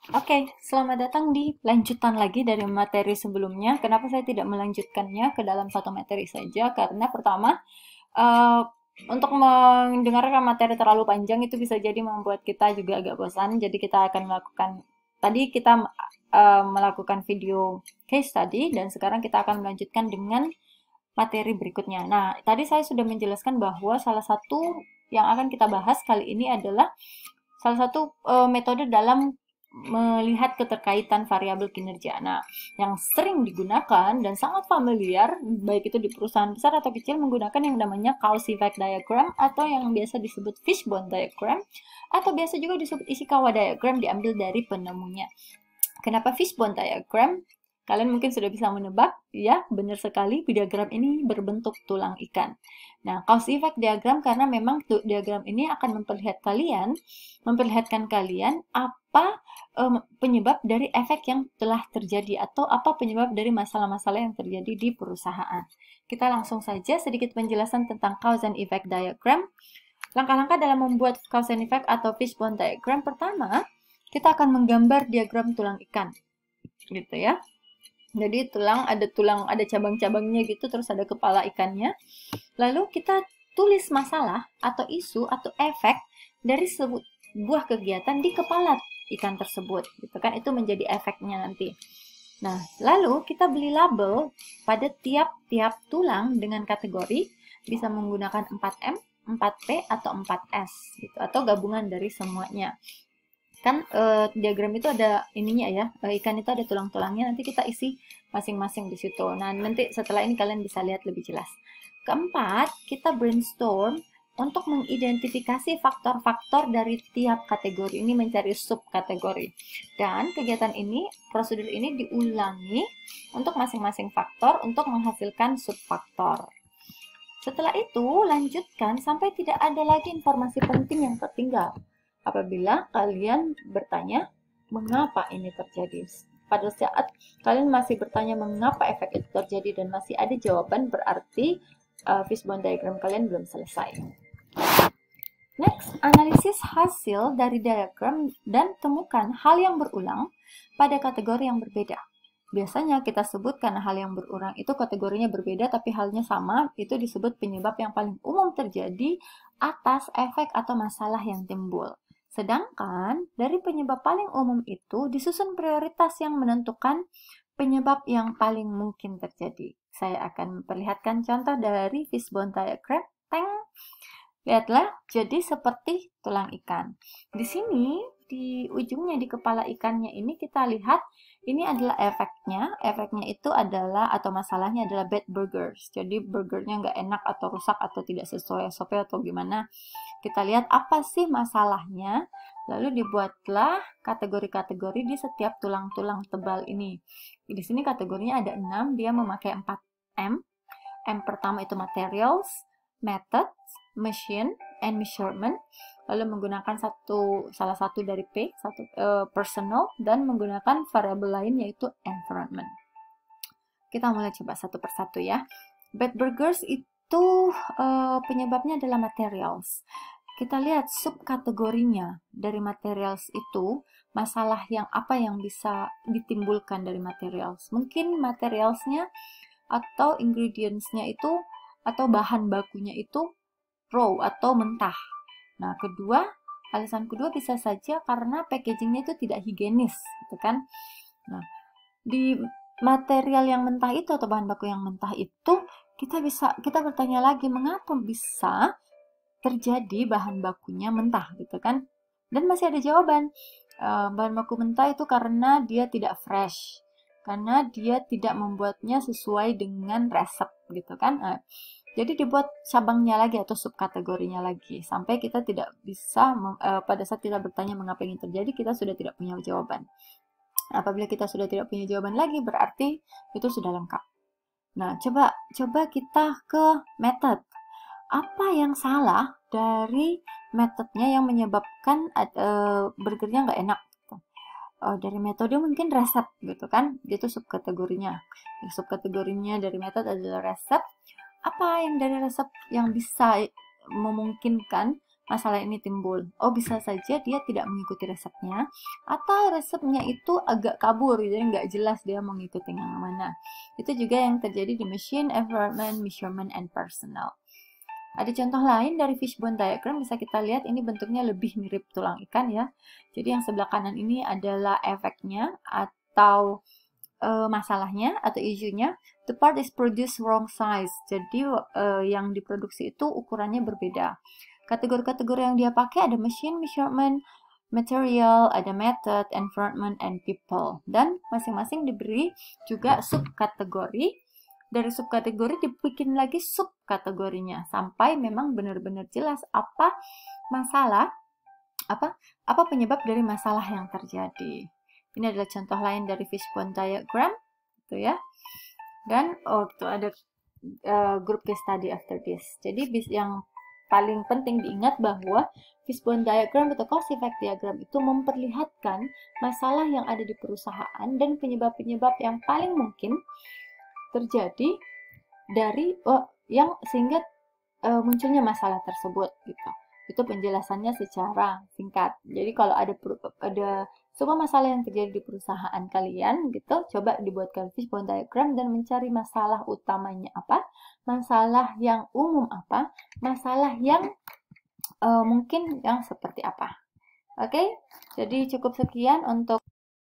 Oke, selamat datang di lanjutan lagi dari materi sebelumnya. Kenapa saya tidak melanjutkannya ke dalam satu materi saja? Karena pertama, eh, untuk mendengarkan materi terlalu panjang itu bisa jadi membuat kita juga agak bosan. Jadi kita akan melakukan, tadi kita melakukan video case study dan sekarang kita akan melanjutkan dengan materi berikutnya. Nah, tadi saya sudah menjelaskan bahwa salah satu yang akan kita bahas kali ini adalah salah satu metode dalam melihat keterkaitan variabel kinerja. Nah, yang sering digunakan dan sangat familiar, baik itu di perusahaan besar atau kecil, menggunakan yang namanya cause effect diagram atau yang biasa disebut fishbone diagram atau biasa juga disebut Ishikawa diagram diambil dari penemunya. Kenapa fishbone diagram? Kalian mungkin sudah bisa menebak, ya, benar sekali, diagram ini berbentuk tulang ikan. Nah, cause effect diagram karena memang diagram ini akan memperlihatkan kalian apa penyebab dari efek yang telah terjadi atau apa penyebab dari masalah-masalah yang terjadi di perusahaan. Kita langsung saja sedikit penjelasan tentang cause and effect diagram. Langkah-langkah dalam membuat cause and effect atau fishbone diagram. Pertama, kita akan menggambar diagram tulang ikan, gitu ya. Jadi tulang, ada cabang-cabangnya gitu, terus ada kepala ikannya. Lalu kita tulis masalah atau isu atau efek dari sebuah kegiatan di kepala ikan tersebut, gitu kan? Itu menjadi efeknya nanti. Nah, lalu kita beli label pada tiap-tiap tulang dengan kategori, bisa menggunakan 4M, 4P, atau 4S, gitu, atau gabungan dari semuanya. Kan diagram itu ada ininya ya, ikan itu ada tulang-tulangnya, nanti kita isi masing-masing di situ. Nah, nanti setelah ini kalian bisa lihat lebih jelas. Keempat, kita brainstorm untuk mengidentifikasi faktor-faktor dari tiap kategori ini, mencari subkategori. Dan kegiatan ini, prosedur ini diulangi untuk masing-masing faktor untuk menghasilkan subfaktor. Setelah itu, lanjutkan sampai tidak ada lagi informasi penting yang tertinggal. Apabila kalian bertanya, mengapa ini terjadi? Pada saat kalian masih bertanya mengapa efek itu terjadi dan masih ada jawaban, berarti fishbone diagram kalian belum selesai. Next, analisis hasil dari diagram dan temukan hal yang berulang pada kategori yang berbeda. Biasanya kita sebut karena hal yang berulang itu kategorinya berbeda tapi halnya sama, itu disebut penyebab yang paling umum terjadi atas efek atau masalah yang timbul. Sedangkan dari penyebab paling umum itu disusun prioritas yang menentukan penyebab yang paling mungkin terjadi. Saya akan memperlihatkan contoh dari fishbone diagram. Teng. Lihatlah, jadi seperti tulang ikan. Di sini, di ujungnya, di kepala ikannya ini kita lihat, ini adalah efeknya. Efeknya itu adalah, atau masalahnya adalah bad burgers. Jadi burgernya nggak enak atau rusak atau tidak sesuai SOP atau gimana. Kita lihat apa sih masalahnya, lalu dibuatlah kategori-kategori di setiap tulang-tulang tebal ini. Di sini kategorinya ada 6, dia memakai 4M. M pertama itu materials, methods, machine, and measurement. Lalu menggunakan salah satu dari P, personal, dan menggunakan variabel lain yaitu environment. Kita mulai coba satu persatu ya. Bad burgers itu penyebabnya adalah materials. Kita lihat subkategorinya dari materials itu, masalah yang apa yang bisa ditimbulkan dari materials. Mungkin materialsnya atau ingredientsnya itu atau bahan bakunya itu raw atau mentah. Nah, alasan kedua bisa saja karena packagingnya itu tidak higienis, gitu kan? Nah, di material yang mentah itu atau bahan baku yang mentah itu kita bertanya lagi mengapa bisa terjadi bahan bakunya mentah, gitu kan? Dan masih ada jawaban. Bahan baku mentah itu karena dia tidak fresh, karena dia tidak membuatnya sesuai dengan resep, gitu kan? Jadi dibuat cabangnya lagi atau subkategorinya lagi sampai kita tidak bisa pada saat kita bertanya mengapa ini terjadi, kita sudah tidak punya jawaban. Apabila kita sudah tidak punya jawaban lagi, berarti itu sudah lengkap. Nah, coba kita ke method. Apa yang salah dari metodenya yang menyebabkan burgernya nggak enak? Dari metode mungkin resep, gitu kan? Itu subkategorinya. Subkategorinya dari metode adalah resep. Apa yang dari resep yang bisa memungkinkan masalah ini timbul? Oh, bisa saja dia tidak mengikuti resepnya, atau resepnya itu agak kabur, jadi nggak jelas dia mengikuti yang mana. Itu juga yang terjadi di machine, environment, measurement, and personal. Ada contoh lain dari fishbone diagram, bisa kita lihat ini bentuknya lebih mirip tulang ikan ya. Jadi yang sebelah kanan ini adalah efeknya atau masalahnya atau isunya. The part is produced wrong size. Jadi yang diproduksi itu ukurannya berbeda. Kategori-kategori yang dia pakai ada machine, measurement, material, ada method, environment, and people. Dan masing-masing diberi juga subkategori. Dari subkategori dibikin lagi subkategorinya sampai memang benar-benar jelas apa masalah, apa penyebab dari masalah yang terjadi. Ini adalah contoh lain dari fishbone diagram, gitu ya. Dan itu ada group case study after this. Jadi yang paling penting diingat bahwa fishbone diagram atau cause effect diagram itu memperlihatkan masalah yang ada di perusahaan dan penyebab-penyebab yang paling mungkin terjadi dari yang sehingga munculnya masalah tersebut gitu. Itu penjelasannya secara singkat. Jadi kalau ada semua masalah yang terjadi di perusahaan kalian gitu, coba dibuatkan fishbone diagram dan mencari masalah utamanya apa, masalah yang umum apa, masalah yang mungkin yang seperti apa. Oke, jadi cukup sekian untuk